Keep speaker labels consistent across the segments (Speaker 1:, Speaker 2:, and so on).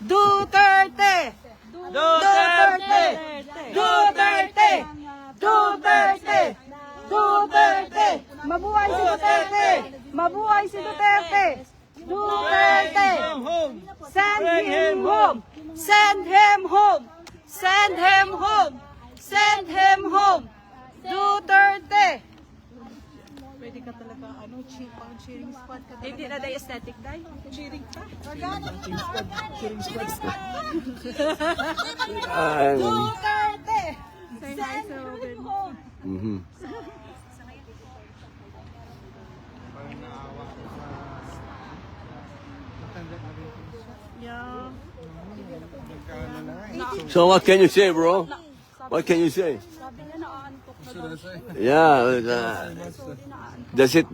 Speaker 1: Duterte! Duterte! Duterte! Duterte! Duterte! Mabuhay si Duterte! Mabuhay si Duterte! Duterte! Send him home! Send him home! Send him home! Send him home! Duterte!
Speaker 2: Pwede ka talaga, pang cheering squad ka.
Speaker 1: Hindi na dahil aesthetic dahil.
Speaker 2: Cheering ka.
Speaker 1: Duterte!
Speaker 2: Say hi
Speaker 1: Send
Speaker 2: sa
Speaker 1: him
Speaker 2: Robin.
Speaker 1: home!
Speaker 2: Yeah.
Speaker 3: So what can you say, bro? What can you say?
Speaker 1: Sabi niya naaantok na daw.
Speaker 3: Yeah. Does it?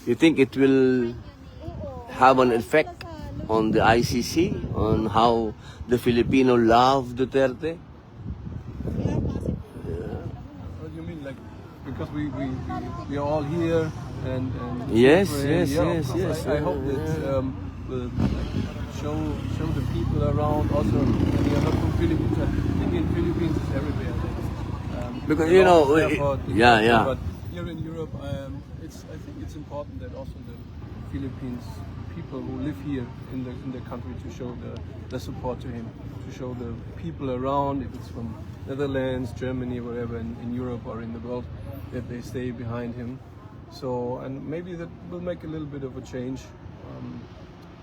Speaker 3: You think it will have an effect on the ICC on how the Filipino love Duterte?
Speaker 4: What do you mean, like, because we are all here and
Speaker 3: Yes,
Speaker 4: pray,
Speaker 3: yes,
Speaker 4: yeah,
Speaker 3: yes,
Speaker 4: of course.
Speaker 3: yes.
Speaker 4: I hope that will show the people around also. And we are not from Philippines. I think in Philippines it's everywhere.
Speaker 3: Because,
Speaker 4: a
Speaker 3: you
Speaker 4: lot
Speaker 3: know,
Speaker 4: of effort,
Speaker 3: yeah.
Speaker 4: But here in Europe, I think it's important that also the Philippines people who live here in the country to show the support to him, to show the people around, if it's from Netherlands, Germany, wherever in Europe or in the world, that they stay behind him. So, and maybe that will make a little bit of a change,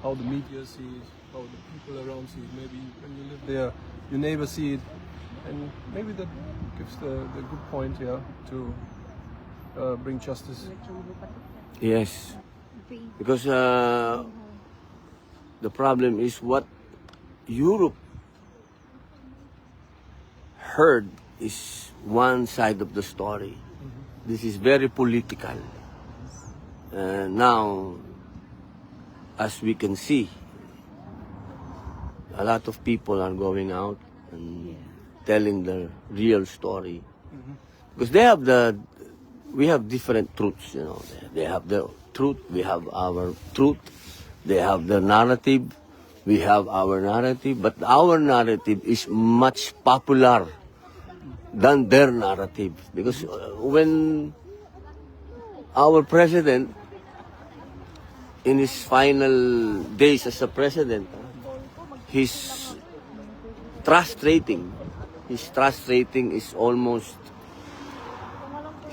Speaker 4: how the media sees, how the people around see it. Maybe when you live there, your neighbors see it, and maybe that gives the good point here to bring justice.
Speaker 3: Yes. Because the problem is what Europe heard is one side of the story. This is very political. Now, as we can see, a lot of people are going out and telling the real story. Because we have different truths, you know. They have their truth, we have our truth. They have their narrative, we have our narrative. But our narrative is much popular than their narrative. Because when our president, in his final days as a president, his trust rating is almost,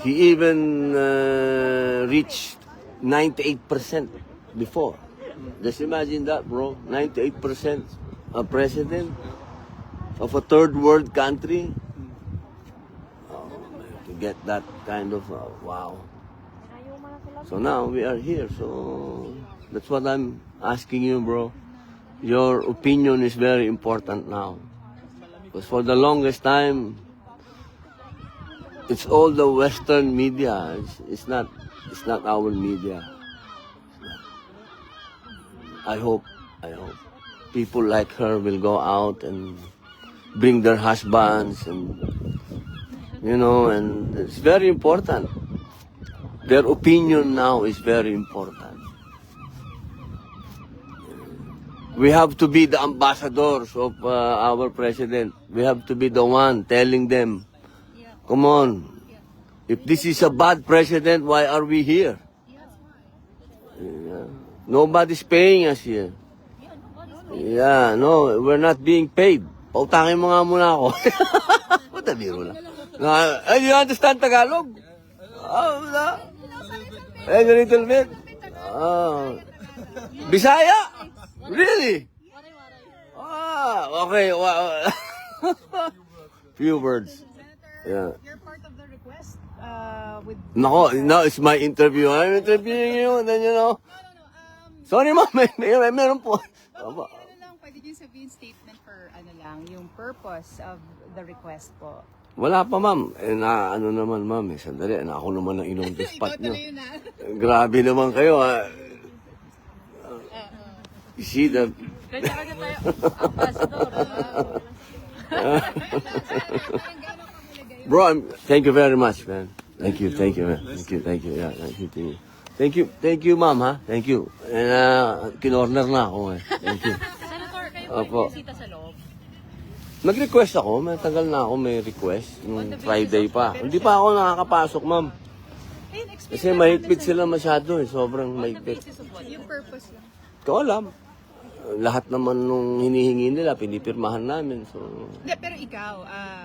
Speaker 3: he even reached 98% before. Just imagine that, bro. 98% a president of a third world country. Oh, man, to get that kind of, wow. So now we are here. So that's what I'm asking you, bro. Your opinion is very important now. Because for the longest time, it's all the Western media. It's not our media. I hope people like her will go out and bring their husbands, and and it's very important. Their opinion now is very important. We have to be the ambassadors of our president. We have to be the one telling them, come on, if this is a bad president, why are we here? Yeah. Nobody's paying us here. Yeah, no, we're not being paid. Pautangin mo nga muna ako. What a biro lang. You understand Tagalog? Oh, no. A little bit. Oh. Bisaya? Really? Okay. Few words. Yeah.
Speaker 2: You're part of the request with...
Speaker 3: No, it's my interview. I'm interviewing you, and then sorry, ma'am, meron po.
Speaker 2: Pwede nyo sabihin statement for yung purpose of the request po.
Speaker 3: Wala pa, ma'am. Ano naman, ma'am, sandali, ako naman ang inong spot nyo. Grabe naman kayo, ha. You see the...
Speaker 1: Kanya-kanya tayo, ambassador.
Speaker 3: Bro, thank you very much, man. Thank you, man. Thank you. Yeah, thank you to you. Thank you ma'am ha. Thank you. Kinorner na ako eh. Thank you.
Speaker 1: Senator, kayo
Speaker 3: Opo.
Speaker 1: po bisita sa loob.
Speaker 3: Nag-request ako, matagal na ako may request. Nung Friday pa. Hindi pa ako nakakapasok ma'am.
Speaker 2: Ayun, explain
Speaker 3: Kasi
Speaker 2: natin
Speaker 3: mahigpit
Speaker 2: sa-
Speaker 3: sila masyado eh. Sobrang mahigpit.
Speaker 1: Basis of what?
Speaker 2: Yung purpose lang.
Speaker 3: Ikaw alam. Lahat naman nung hinihingi nila, pinipirmahan namin. So,
Speaker 2: Hindi, pero ikaw,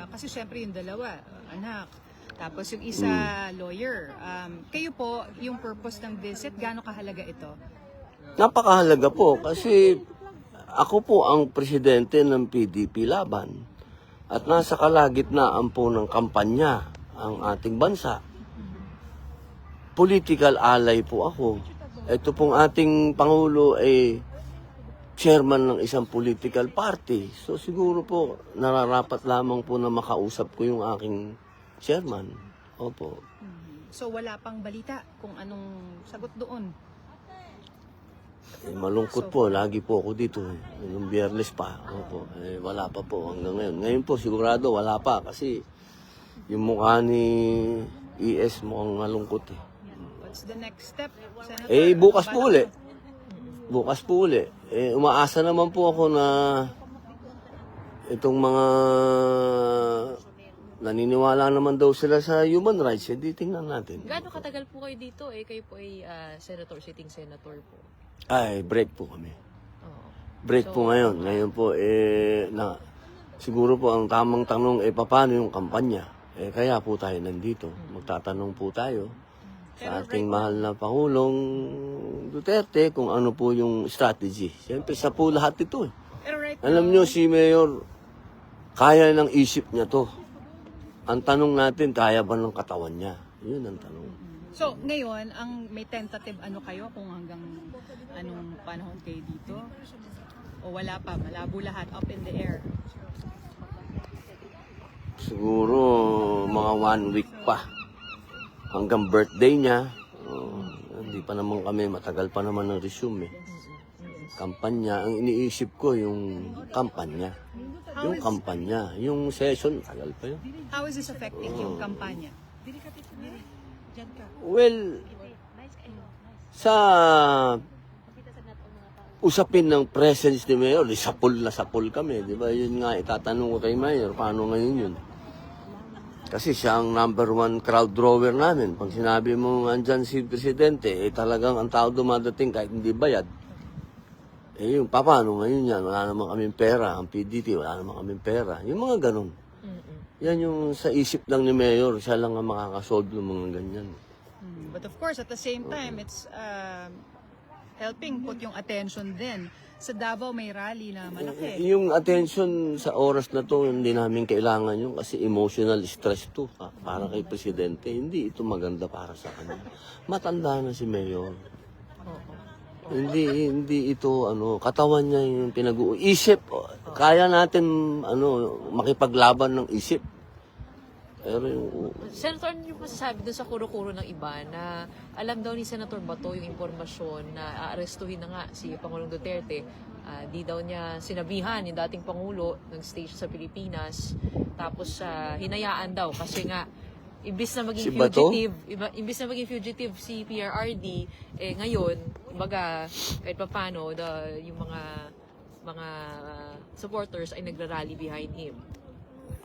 Speaker 2: kasi syempre yung dalawa, anak, tapos yung isa, lawyer. Kayo po, yung purpose ng visit, gaano kahalaga ito?
Speaker 3: napakahalaga po kasi ako po ang presidente ng PDP Laban at nasa kalagitnaan po ng kampanya ang ating bansa. Political ally po ako. Ito pong ating Pangulo ay chairman ng isang political party. So siguro po nararapat lamang po na makausap ko yung aking chairman. Opo.
Speaker 2: So wala pang balita kung anong sagot doon.
Speaker 3: Malungkot po, lagi po ako dito. Nung Biyernes pa, opo. Wala pa po hanggang ngayon. Ngayon po, sigurado wala pa kasi yung mukha ni ES mukhang malungkot eh.
Speaker 2: What's the next step, Senator?
Speaker 3: Bukas po uli. Bukas po uli. Umaasa naman po ako na itong mga naniniwala naman daw sila sa human rights. Hindi tingnan natin.
Speaker 1: Gaano katagal po kayo dito? Kayo po ay senator, sitting senator po.
Speaker 3: Ay, break po kami.
Speaker 1: Oo.
Speaker 3: Break po ngayon. Ngayon po, siguro po ang tamang tanong, paano yung kampanya? Kaya po tayo nandito. Magtatanong po tayo sa ating mahal na Pangulong Duterte kung ano po yung strategy. Siyempre, sa po lahat ito eh.
Speaker 2: Pero right
Speaker 3: Alam nyo, si Mayor, kaya ng isip niya to. Ang tanong natin, kaya ba ng katawan niya? Yun ang tanong.
Speaker 2: So, ngayon, ang may tentative ano kayo kung hanggang anong panahon kayo dito? O wala pa, malabo lahat, up in the air?
Speaker 3: Siguro mga 1 week pa. Hanggang birthday niya. Hindi pa naman kami, matagal pa naman ang resume eh. Kampanya, ang iniisip ko yung kampanya. Yung kampanya, yung session, tagal pa yun.
Speaker 2: How is this affecting yung kampanya?
Speaker 3: Well, sa usapin ng presence ni Mayor, sapul na sapul kami, di ba? Yun nga, itatanong ko kay Mayor, paano ngayon yun? Kasi siya ang #1 crowd drawer namin. Pag sinabi mo andyan si Presidente, talagang ang tao dumadating kahit hindi bayad. Yung paano ngayon yan? Wala naman kaming pera. Ang PDT, wala naman kaming pera. Yung mga ganun. Yan yung sa isip lang ni Mayor, siya lang ang makakasolve ng mga ganyan.
Speaker 2: But of course, at the same time, it's helping put yung attention din. Sa Davao may rally na malaki.
Speaker 3: Yung attention sa oras na to, hindi namin kailangan yun kasi emotional stress to. Para kay Presidente, hindi ito maganda para sa kanya. Matanda na si Mayor. Hindi ito katawan niya yung isip. Kaya natin makipaglaban ng isip. Pero yung
Speaker 1: Senator, ano yung masasabi dun sa kuro-kuro ng iba na alam daw ni Senator Bato yung impormasyon na aarestuhin na nga si Pangulong Duterte. Di daw niya sinabihan yung dating Pangulo ng stage sa Pilipinas. Tapos hinayaan daw kasi nga imbis na maging
Speaker 3: Si Bato?
Speaker 1: imbis na maging fugitive si PRRD, ngayon, kumbaga, kahit pa paano, yung mga supporters ay nagrarally behind him.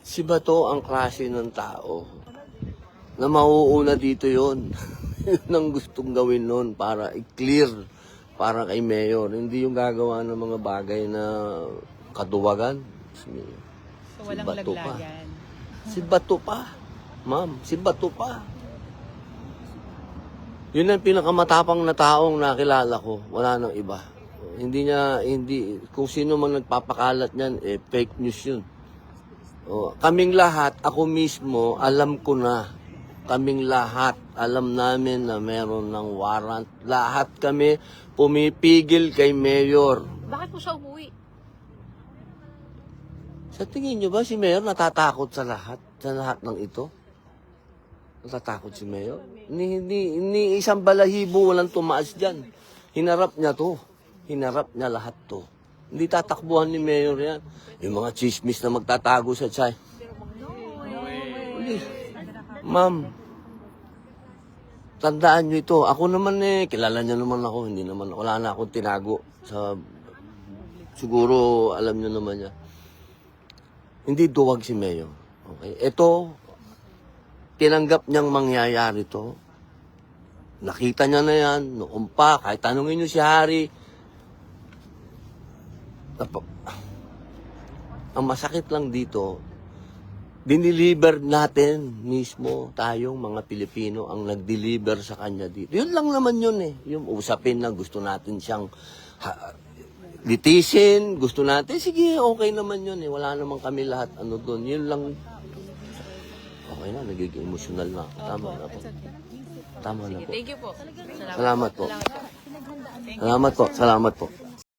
Speaker 3: si Bato ang klase ng tao na mauuna dito yon. Yun ang gustong gawin nun para i-clear para kay Mayor. Hindi yung gagawa ng mga bagay na kaduwagan.
Speaker 2: So walang laglagan.
Speaker 3: Si Bato pa. Ma'am, si Bato pa. Yun ang pinakamatapang na taong nakilala ko. Wala nang iba. Kung sino man nagpapakalat niyan, fake news yun. Kaming lahat, ako mismo, alam ko na. Kaming lahat, alam namin na meron ng warrant. Lahat kami pumipigil kay Mayor.
Speaker 1: Bakit po siya umuwi?
Speaker 3: Sa tingin nyo ba si Mayor natatakot sa lahat? Sa lahat ng ito? Natatakot si Mayor? Ni isang balahibo walang tumaas dyan. Hinarap niya to. Hinarap niya lahat to. Hindi tatakbuhan ni Mayor yan. Yung mga chismis na magtatago sa chay. Ma'am, tandaan nyo ito. Ako naman kilala nyo naman ako. Hindi naman, wala na akong tinago. Siguro, alam nyo naman yan. Hindi duwag si Mayor. Okay? Ito, tinanggap niyang mangyayari to. Nakita niya na yan. Noon pa, kahit tanungin nyo si Harry. Ang masakit lang dito, diniliver natin mismo, tayong mga Pilipino, ang nag-deliver sa kanya dito. Yun lang naman yun eh. Yung usapin na gusto natin siyang litisin, gusto natin, sige, okay naman yun eh. Wala naman kami lahat ano doon. Yun lang. Okay na, nagiging emotional na ako. Tama na po. Tama na po.
Speaker 1: Thank you po.
Speaker 3: Salamat po. Salamat po. Salamat po.